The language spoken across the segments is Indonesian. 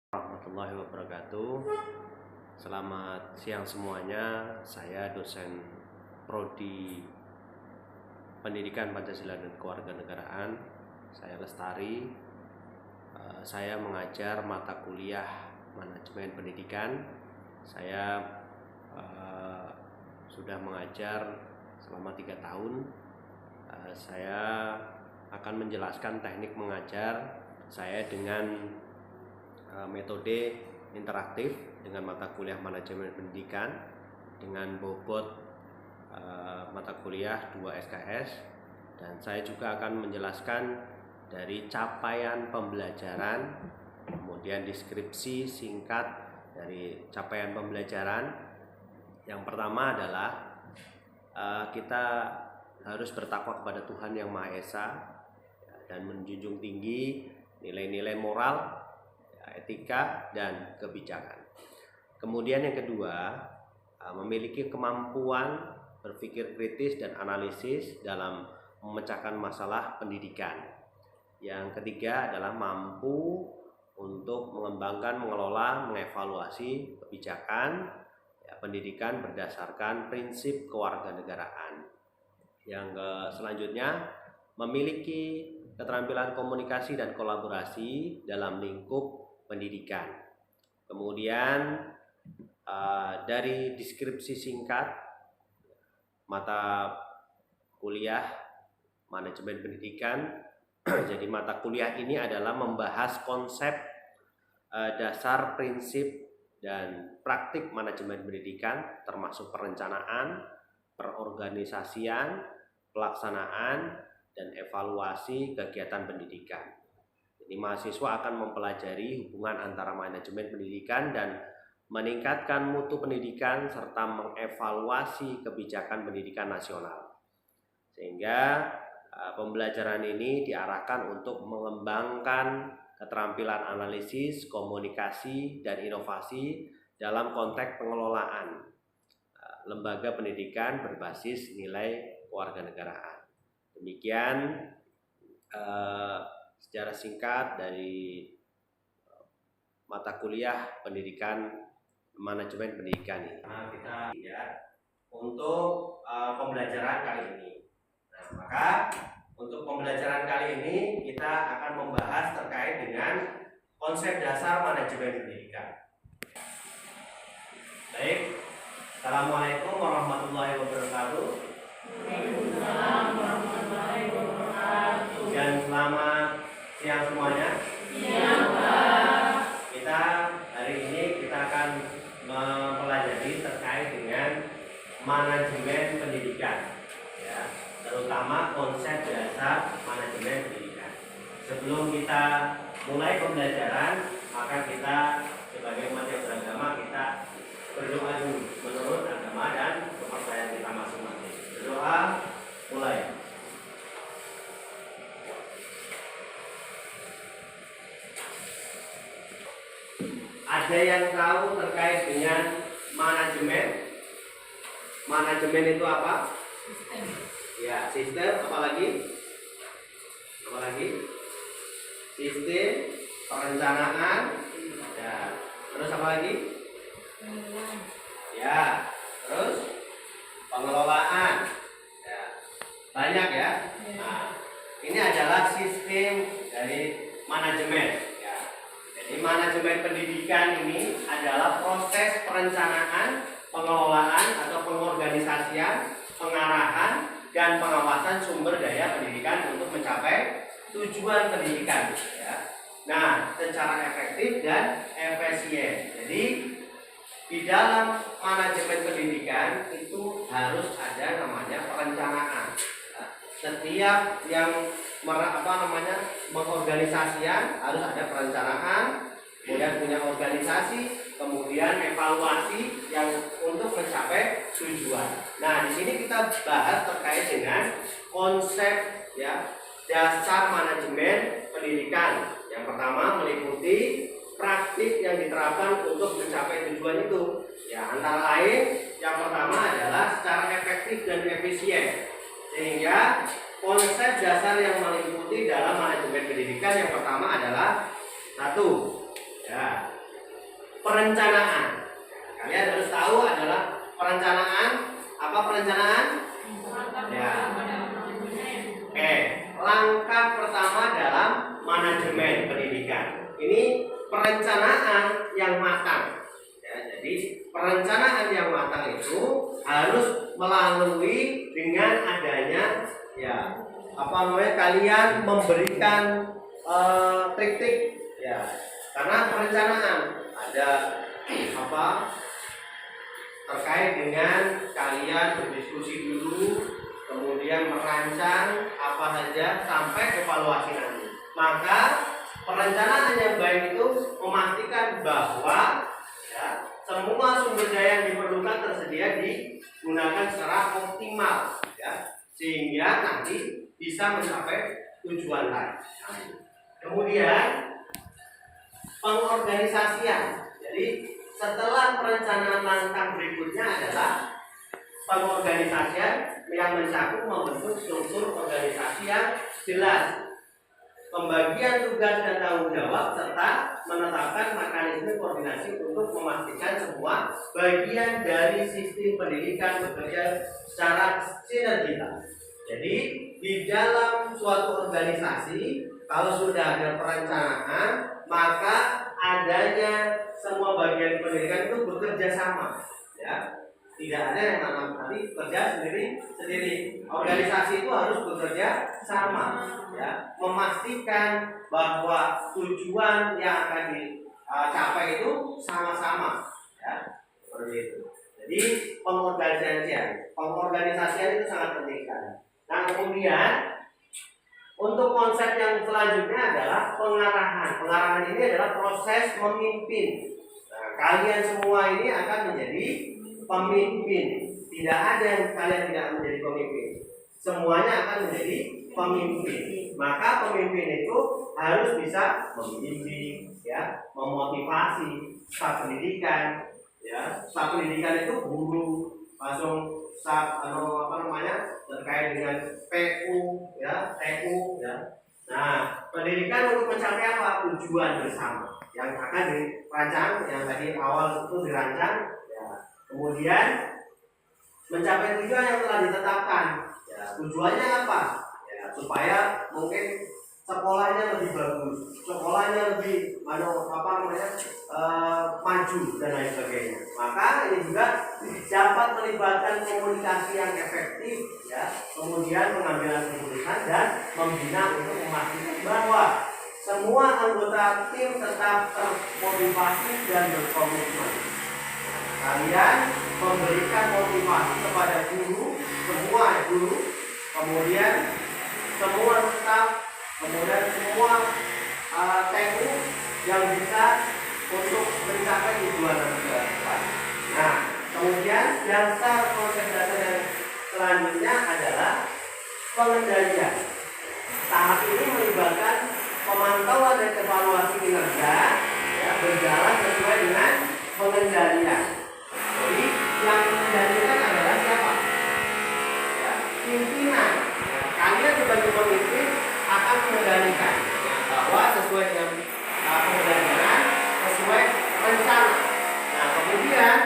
Warahmatullahi wabarakatuh. Selamat siang semuanya. Saya dosen Prodi Pendidikan Pancasila dan Kewarganegaraan. Saya Lestari. Saya mengajar mata kuliah Manajemen Pendidikan. Saya sudah mengajar selama 3 tahun. Saya akan menjelaskan teknik mengajar saya dengan metode interaktif dengan mata kuliah Manajemen Pendidikan dengan bobot mata kuliah 2 SKS, dan saya juga akan menjelaskan dari capaian pembelajaran, kemudian deskripsi singkat dari capaian pembelajaran. Yang pertama adalah kita harus bertakwa kepada Tuhan Yang Maha Esa dan menjunjung tinggi nilai-nilai moral, etika, dan kebijakan. Kemudian yang kedua, memiliki kemampuan berpikir kritis dan analisis dalam memecahkan masalah pendidikan. Yang ketiga adalah mampu untuk mengembangkan, mengelola, mengevaluasi kebijakan pendidikan berdasarkan prinsip kewarganegaraan. Yang selanjutnya, memiliki keterampilan komunikasi dan kolaborasi dalam lingkup pendidikan. Kemudian dari deskripsi singkat mata kuliah Manajemen Pendidikan, jadi mata kuliah ini adalah membahas konsep, dasar, prinsip, dan praktik manajemen pendidikan, termasuk perencanaan, perorganisasian, pelaksanaan, dan evaluasi kegiatan pendidikan. Jadi mahasiswa akan mempelajari hubungan antara manajemen pendidikan dan meningkatkan mutu pendidikan serta mengevaluasi kebijakan pendidikan nasional. Sehingga pembelajaran ini diarahkan untuk mengembangkan keterampilan analisis, komunikasi, dan inovasi dalam konteks pengelolaan lembaga pendidikan berbasis nilai kewarganegaraan. Demikian secara singkat dari mata kuliah pendidikan Manajemen Pendidikan ini. Nah, kita lihat untuk pembelajaran kali ini. Nah, maka untuk pembelajaran kali ini kita akan membahas terkait dengan konsep dasar manajemen pendidikan. Baik, Assalamualaikum warahmatullahi wabarakatuh. Waalaikumsalam warahmatullahi wabarakatuh. Dan selamat siang semuanya. Siang, Pak. Kita hari ini kita akan mempelajari terkait dengan manajemen pendidikan, ya, terutama konsep dasar manajemen pendidikan. Sebelum kita mulai pembelajaran, maka kita sebagai umat yang beragama kita berdoa dulu menurut agama dan kepercayaan kita masing-masing. Berdoa, mulai. Ada yang tahu terkait dengan manajemen? Manajemen itu apa? Sistem. Ya, sistem, apalagi? Sistem perencanaan. Ya, terus apa lagi? Pengelolaan. Ya, terus pengelolaan. Ya, banyak ya. Nah, ini adalah sistem dari manajemen. Jadi manajemen pendidikan ini adalah proses perencanaan, pengelolaan atau pengorganisasian, pengarahan, dan pengawasan sumber daya pendidikan untuk mencapai tujuan pendidikan. Ya. Nah, secara efektif dan efisien. Jadi di dalam manajemen pendidikan itu harus ada namanya perencanaan. Setiap yang mengorganisasian harus ada perencanaan, kemudian punya organisasi, kemudian evaluasi yang untuk mencapai tujuan. Nah, di sini kita bahas terkait dengan konsep, ya, dasar manajemen pendidikan. Yang pertama meliputi praktik yang diterapkan untuk mencapai tujuan itu. Ya, antara lain yang pertama adalah secara efektif dan efisien. Sehingga konsep dasar yang meliputi dalam manajemen pendidikan yang pertama adalah satu, ya, perencanaan. Kalian harus tahu adalah perencanaan. Apa perencanaan? Ya. Oke, langkah pertama dalam manajemen pendidikan. Ini perencanaan yang matang. Ya, jadi perencanaan yang matang itu harus melalui dengan adanya kalian memberikan trik-trik ya. Karena perencanaan ada terkait dengan kalian berdiskusi dulu, kemudian merancang apa saja sampai evaluasi nanti. Maka perencanaan yang baik itu memastikan bahwa semua sumber daya yang diperlukan tersedia digunakan secara optimal ya, sehingga nanti bisa mencapai tujuan lain. Kemudian pengorganisasian. Jadi setelah perencanaan langkah berikutnya adalah pengorganisasian yang mencakup membentuk struktur organisasi yang jelas, pembagian tugas dan tanggung jawab, serta menetapkan mekanisme koordinasi untuk memastikan semua bagian dari sistem pendidikan bekerja secara sinergitas. Jadi di dalam suatu organisasi kalau sudah ada perencanaan, maka adanya semua bagian pendidikan itu bekerja sama, ya. Tidak ada yang nanti kerja sendiri. Organisasi itu harus bekerja sama, ya, memastikan bahwa tujuan yang akan dicapai itu sama-sama, ya, seperti itu. Jadi pengorganisasian itu sangat penting sekali. Nah, kemudian untuk konsep yang selanjutnya adalah pengarahan. Pengarahan ini adalah proses memimpin. Nah, kalian semua ini akan menjadi pemimpin. Tidak ada yang kalian tidak menjadi pemimpin. Semuanya akan menjadi pemimpin. Maka pemimpin itu harus bisa membimbing, ya, memotivasi staf pendidikan, ya. Staf pendidikan itu guru, langsung staf terkait dengan PU, ya, TU, ya. Nah, pendidikan untuk mencapai apa? Tujuan bersama yang akan dirancang, yang tadi awal itu dirancang. Kemudian mencapai tujuan yang telah ditetapkan. Ya, tujuannya apa? Ya, supaya mungkin sekolahnya lebih bagus, sekolahnya lebih maju dan lain sebagainya. Maka ini juga dapat melibatkan komunikasi yang efektif, ya, kemudian pengambilan keputusan dan membina untuk memastikan bahwa semua anggota tim tetap termotivasi dan berkomitmen. Kalian memberikan motivasi kepada guru, semua guru, kemudian semua staf, kemudian semua TU yang bisa untuk mencapai tujuan tersebut. Nah, kemudian dasar konsep dasar yang selanjutnya adalah pengendalian. Tahap ini melibatkan pemantauan dan evaluasi kinerja, ya, berjalan sesuai dengan pengendalian. Jadi yang mengendalikan adalah siapa? Ya, pimpinan. Ya, kalian sebagai pemimpin akan mengendalikan, ya, bahwa sesuai dengan pengendalian, sesuai rencana. Nah, kemudian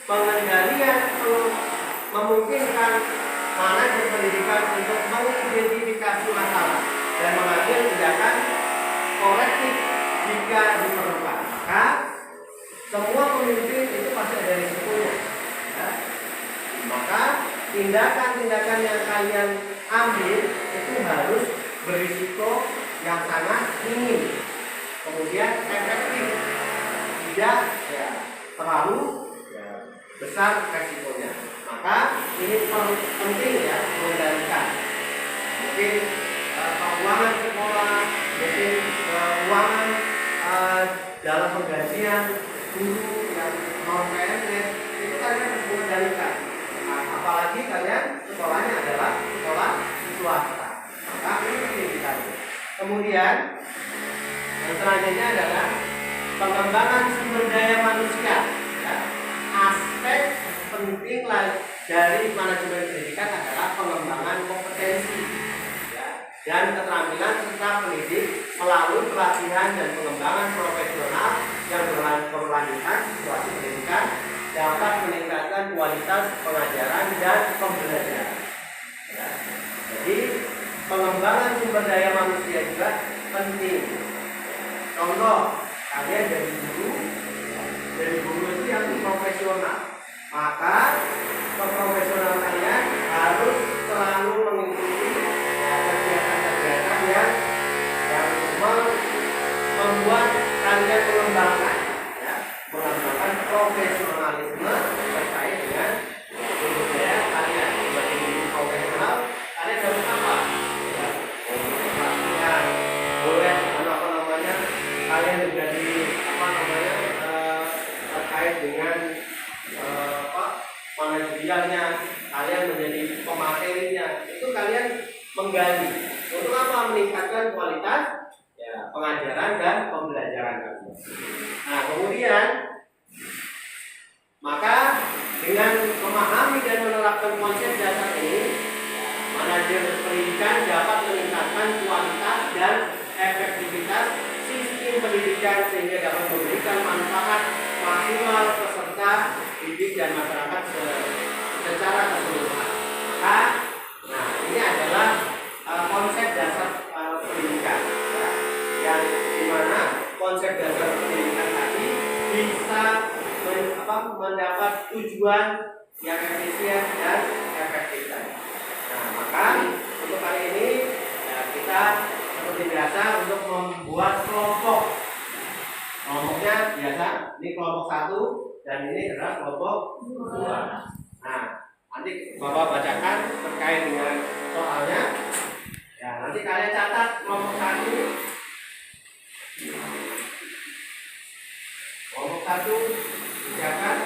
pengendalian itu memungkinkan manajer pendidikan untuk mengidentifikasi masalah dan mengambil tindakan korektif jika diperlukan. Maka semua pemimpin itu pasti ada risikonya, ya. Maka tindakan-tindakan yang kalian ambil itu harus berisiko yang sangat tinggi, kemudian efektif, tidak ya terlalu besar risikonya. Maka ini penting ya mengendalikan. Mungkin keuangan sekolah, mungkin keuangan dalam penggajian guru yang non PNS itu kalian harus mengendalikan. Nah, apalagi kalian sekolahnya adalah sekolah swasta. Maka ini penting sekali. Kemudian yang selanjutnya adalah pengembangan sumber daya manusia. Ya. Aspek penting dari manajemen pendidikan adalah pengembangan kompetensi, ya, dan keterampilan serta pendidik melalui pelatihan dan pengembangan profesional yang berlanjutan situasi pendidikan dapat meningkatkan kualitas pengajaran dan pembelajaran. Ya. Jadi pengembangan sumber daya manusia juga penting. Contoh, kalian jadi guru itu yang profesional, maka keprofesionalan kalian harus selalu mengikuti kegiatan-kegiatan yang membuat kalian mengembangkan profesionalisme terkait dengan sumber daya kalian. Sebagai guru profesional, kalian harus apa? Ya, pelatihan, boleh kalian menjadi terkait dengan manajerialnya, kalian menjadi pematerinya, itu kalian menggali untuk apa? Meningkatkan kualitas ya, pengajaran dan pembelajaran kalian. Nah, kemudian maka dengan memahami dan menerapkan konsep dasar ini, manajemen pendidikan dapat meningkatkan kualitas dan efektivitas sistem pendidikan sehingga dapat memberikan manfaat maksimal peserta didik dan masyarakat secara keseluruhan. Maka, nah ini adalah konsep dasar pendidikan, ya, yang dimana konsep dasar pendidikan tadi bisa mendapat tujuan yang efisien dan efektif. Nah, maka untuk kali ini ya, kita seperti biasa untuk membuat kelompok. Kelompoknya biasa, ini kelompok 1 dan ini adalah kelompok 2. Nah, nanti Bapak bacakan terkait dengan soalnya. Ya, nanti kalian catat kelompok 1. Kelompok 1 dicatat.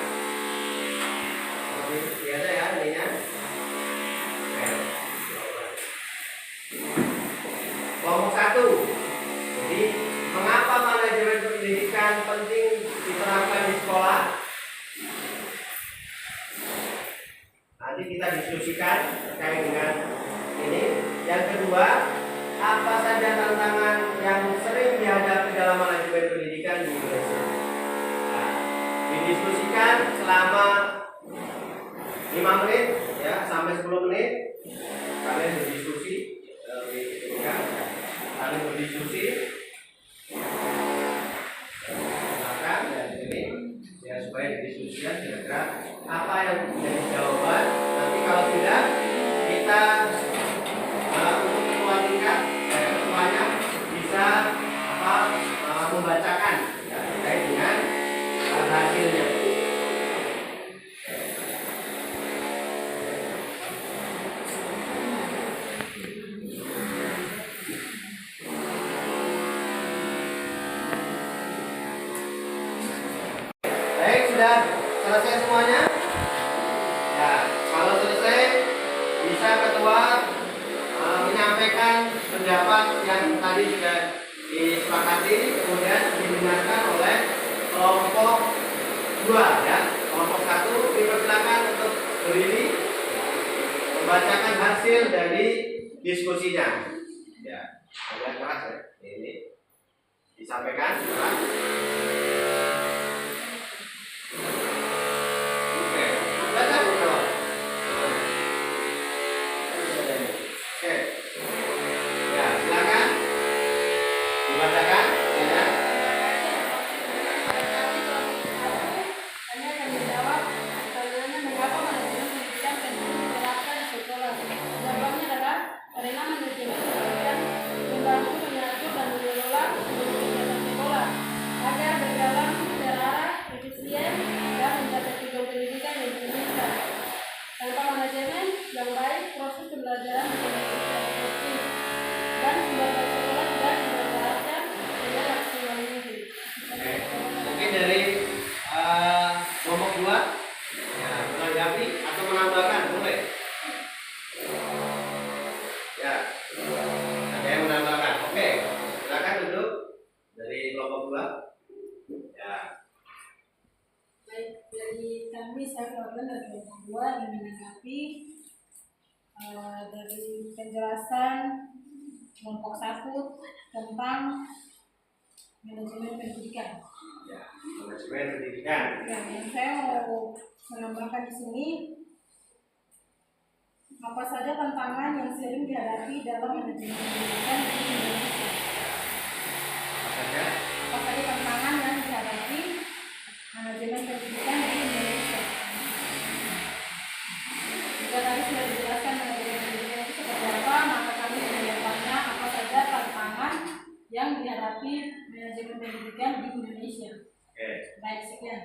Seperti biasa ya ininya. Kelompok 1. Jadi, mengapa manajemen pendidikan penting diterapkan di sekolah? Nanti kita diskusikan terkait dengan ini. Yang kedua, apa saja tantangan yang sering dihadapi dalam manajemen pendidikan di Indonesia? Nah, didiskusikan selama 5 menit ya sampai 10 menit. Kalian berdiskusi, saling berdiskusi. Silakan dari sini ya supaya didiskusikan kira-kira apa yang menjadi jawaban. Nanti kalau tidak kita untuk ketua tingkat ketuanya bisa membacakan ya, terkait dengan hasilnya. Sudah selesai semuanya? Ya, kalau selesai bisa ketua menyampaikan pendapat yang tadi sudah disepakati, kemudian didengarkan oleh kelompok 2 ya. Kelompok 1 dipersilakan untuk berdiri membacakan hasil dari diskusinya. Ya, agak keras ya. Ini disampaikan. Dari penjelasan kelompok 1 tentang manajemen pendidikan. Ya, manajemen pendidikan. Ya, yang saya mau menambahkan di sini, apa saja tantangan yang sering dihadapi dalam manajemen pendidikan di Indonesia? Apa saja? Apa saja tantangan yang dihadapi manajemen pendidikan di Indonesia? Jika tadi sudah dijelaskan manajemen pendidikan itu seperti apa, maka kami menjawabnya apa saja tantangan yang dihadapi manajemen pendidikan di Indonesia. Oke. Baik, sekian.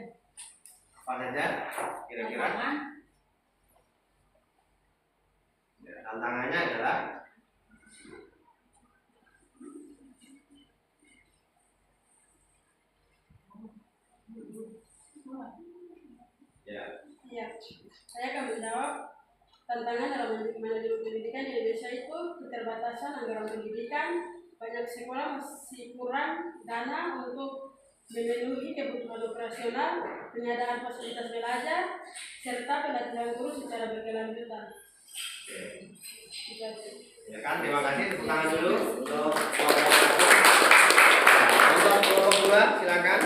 Apa saja kira-kira? Tantangan. Ya, tantangannya adalah ya. Ya, saya akan menjawab tantangan dalam manajemen pendidikan di Indonesia itu keterbatasan anggaran pendidikan, banyak sekolah masih kurang dana untuk memenuhi kebutuhan operasional, penyediaan fasilitas belajar, serta pelatihan guru secara berkelanjutan. Ya kan, terima kasih. Tepuk tangan dulu untuk kelompok 1. Untuk kelompok 2, silakan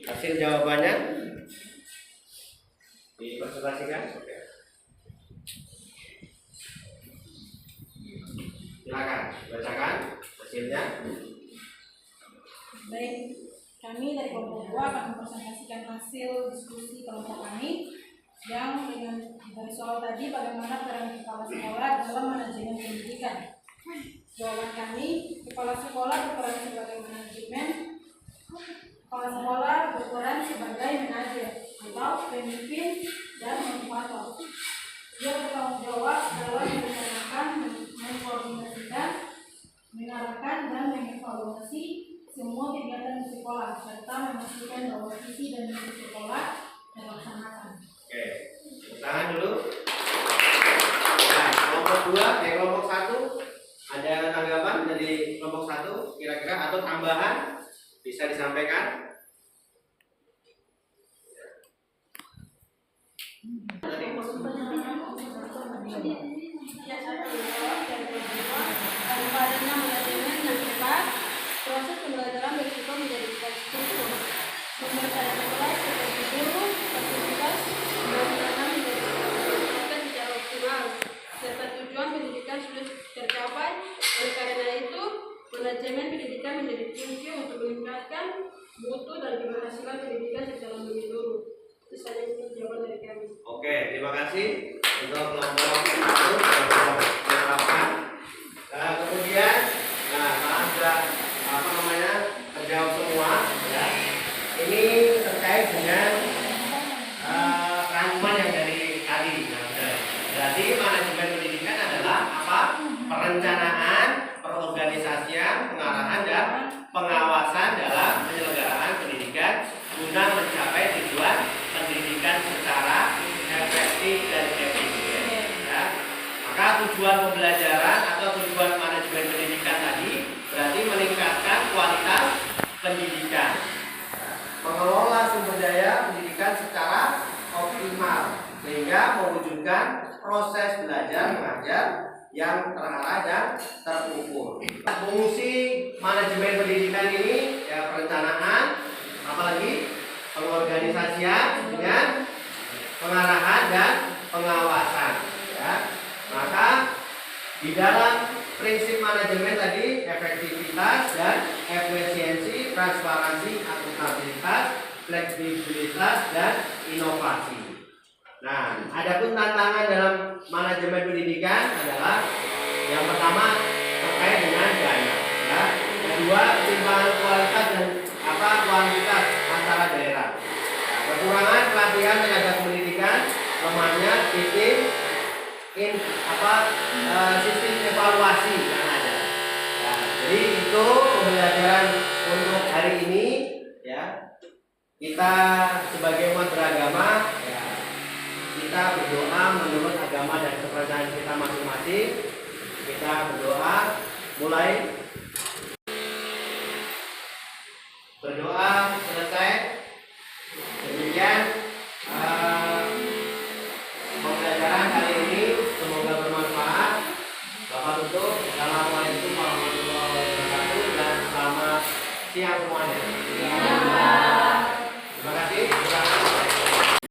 hasil jawabannya dipresentasikan. Oke. Silakan bacakan hasilnya. Baik, kami dari kelompok 2 akan mempresentasikan hasil diskusi kelompok kami yang dengan dari soal tadi, bagaimana peran kepala sekolah dalam manajemen pendidikan. Jawaban kami, kepala sekolah berperan sebagai manajemen. Kepala sekolah berperan sebagai manajer atau pemimpin dan motivator. Dia bertanggung jawab dalam merencanakan, mengkoordinasikan, mengarahkan dan mengevaluasi semua kegiatan di sekolah serta memastikan bahwa visi dan misi sekolah terlaksanakan. Oke, tepuk tangan dulu. Nah, kelompok 2, kelompok 1 ada tanggapan dari kelompok 1 kira-kira atau tambahan bisa disampaikan? Ya, saya akan menjawab dari kedua, adanya manajemen yang tepat, proses pembelajaran berisiko menjadi terstruktur. Sumber daya sekolah seperti guru, fasilitas, dan dana menjadi terstruktur secara optimal, serta tujuan pendidikan sudah tercapai. Oleh karena itu, manajemen pendidikan menjadi kunci untuk meningkatkan mutu dan keberhasilan pendidikan secara menyeluruh. Itu saja jawaban dari kami. Oke, terima kasih untuk kelompok 1 yang menerapkan. Kemudian, maaf sudah terjawab semua. Ya. Ini terkait dengan rangkuman yang dari tadi. Berarti manajemen pendidikan adalah apa? Perencanaan, perorganisasian, pengarahan dan pengawasan dalam penyelenggaraan pendidikan guna mencapai tujuan pendidikan secara efektif dan efisien. Ya. Maka tujuan pembelajaran atau tujuan manajemen pendidikan tadi berarti meningkatkan kualitas pendidikan, mengelola sumber daya pendidikan secara optimal sehingga mewujudkan proses belajar mengajar yang terarah dan terukur. Fungsi manajemen pendidikan ini ya perencanaan, apalagi pengorganisasian dengan pengarahan dan pengawasan. Ya. Maka di dalam prinsip manajemen tadi efektivitas dan efisiensi, transparansi, akuntabilitas, fleksibilitas dan inovasi. Nah, adapun tantangan dalam manajemen pendidikan adalah yang pertama terkait dengan dana, ya. Kedua, ketimpangan kualitas dan kuantitas antara daerah. Kekurangan pelatihan tenaga pendidikan, lemahnya sistem sistem evaluasi yang ada. Ya, jadi itu pembelajaran untuk hari ini, ya. Kita sebagai umat beragama, ya, kita berdoa menurut agama dan kepercayaan kita masing-masing. Kita berdoa, mulai berdoa selesai. Demikian pembelajaran kali ini, semoga bermanfaat. Bapak tutup. Assalamualaikum warahmatullahi wabarakatuh dan selamat siang semuanya. Terima kasih.